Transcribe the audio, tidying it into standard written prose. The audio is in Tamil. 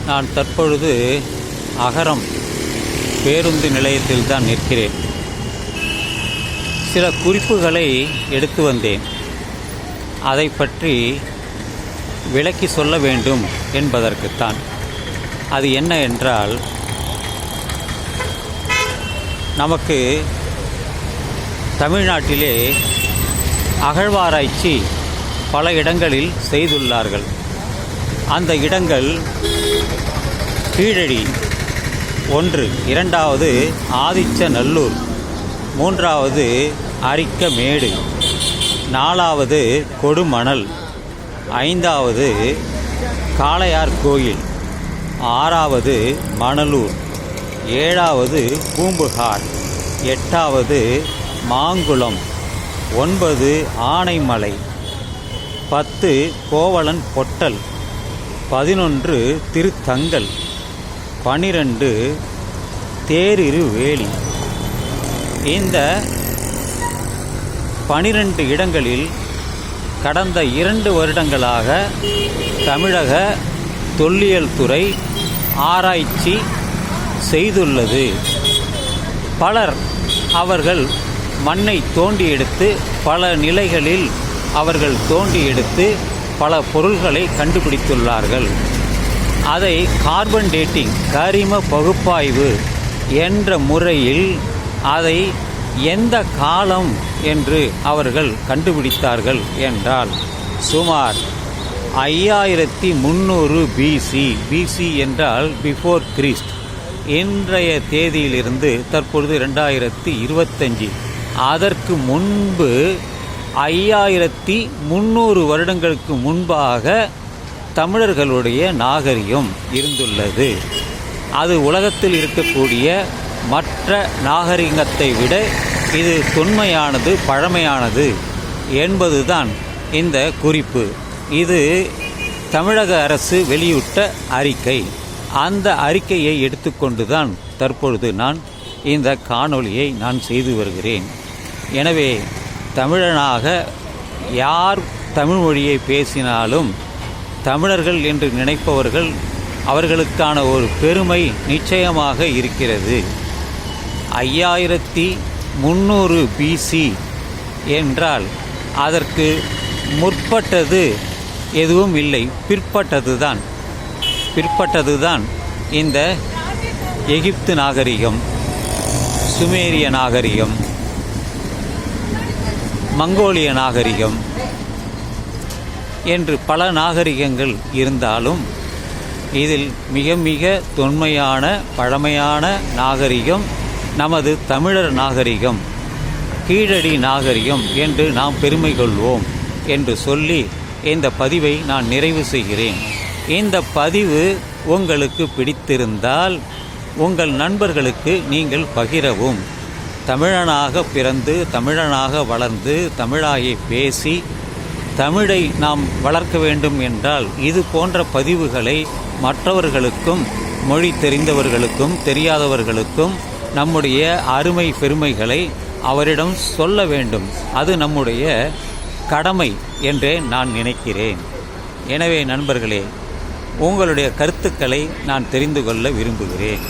நான் தற்பொழுது அகரம் பேருந்து நிலையத்தில் தான் நிற்கிறேன். சில குறிப்புகளை எடுத்து வந்தேன். அதை பற்றி விளக்கி சொல்ல வேண்டும் என்பதற்குத்தான். அது என்ன என்றால், நமக்கு தமிழ்நாட்டிலே அகழ்வாராய்ச்சி பல இடங்களில் செய்துள்ளார்கள். அந்த இடங்கள் கீழடி 1, 2வது ஆதிச்சநல்லூர், 3வது அரிக்கமேடு, 4வது கொடுமணல், 5வது காளையார் கோயில், 6வது மணலூர், 7வது பூம்புகார், 8வது மாங்குளம், 9 ஆனைமலை, 10 கோவலன் பொட்டல், 11 திருத்தங்கல், 12 தேரிருவேலி. இந்த 12 இடங்களில் கடந்த 2 வருடங்களாக தமிழக தொல்லியல் துறை ஆராய்ச்சி செய்துள்ளது. பலர் அவர்கள் மண்ணை தோண்டி எடுத்து பல நிலைகளில் அவர்கள் தோண்டி எடுத்து பல பொருள்களை கண்டுபிடித்துள்ளார்கள். அதை கார்பன் டேட்டிங், கரிம பகுப்பாய்வு என்ற முறையில் அதை எந்த காலம் என்று அவர்கள் கண்டுபிடித்தார்கள் என்றால், சுமார் 5300 பிசி என்றால் பிஃபோர் கிறிஸ்ட். இன்றைய தேதியிலிருந்து தற்பொழுது 2025, அதற்கு முன்பு 5300 வருடங்களுக்கு முன்பாக தமிழர்களுடைய நாகரிகம் இருந்துள்ளது. அது உலகத்தில் இருக்கக்கூடிய மற்ற நாகரிகத்தை விட இது தொன்மையானது, பழமையானது என்பதுதான் இந்த குறிப்பு. இது தமிழக அரசு வெளியிட்ட அறிக்கை. அந்த அறிக்கையை எடுத்துக்கொண்டுதான் தற்பொழுது நான் இந்த காணொளியை நான் செய்து வருகிறேன். எனவே தமிழனாக யார் தமிழ் மொழியை பேசினாலும் தமிழர்கள் என்று நினைப்பவர்கள், அவர்களுக்கான ஒரு பெருமை நிச்சயமாக இருக்கிறது. 5300 பிசி என்றால் அதற்கு முற்பட்டது எதுவும் இல்லை, பிற்பட்டதுதான் இந்த எகிப்து நாகரிகம், சுமேரிய நாகரிகம், மங்கோலிய நாகரிகம் என்று பல நாகரிகங்கள் இருந்தாலும் இதில் மிக மிக தொன்மையான பழமையான நாகரிகம் நமது தமிழர் நாகரிகம், கீழடி நாகரிகம் என்று நாம் பெருமை கொள்வோம் என்று சொல்லி இந்த பதிவை நான் நிறைவு செய்கிறேன். இந்த பதிவு உங்களுக்கு பிடித்திருந்தால் உங்கள் நண்பர்களுக்கு நீங்கள் பகிரவும். தமிழனாக பிறந்து, தமிழனாக வளர்ந்து, தமிழாயை பேசி தமிழை நாம் வளர்க்க வேண்டும் என்றால் இது போன்ற பதிவுகளை மற்றவர்களுக்கும், மொழி தெரிந்தவர்களுக்கும் தெரியாதவர்களுக்கும் நம்முடைய அருமை பெருமைகளை அவரிடம் சொல்ல வேண்டும். அது நம்முடைய கடமை என்றே நான் நினைக்கிறேன். எனவே நண்பர்களே, உங்களுடைய கருத்துக்களை நான் தெரிந்து கொள்ள விரும்புகிறேன்.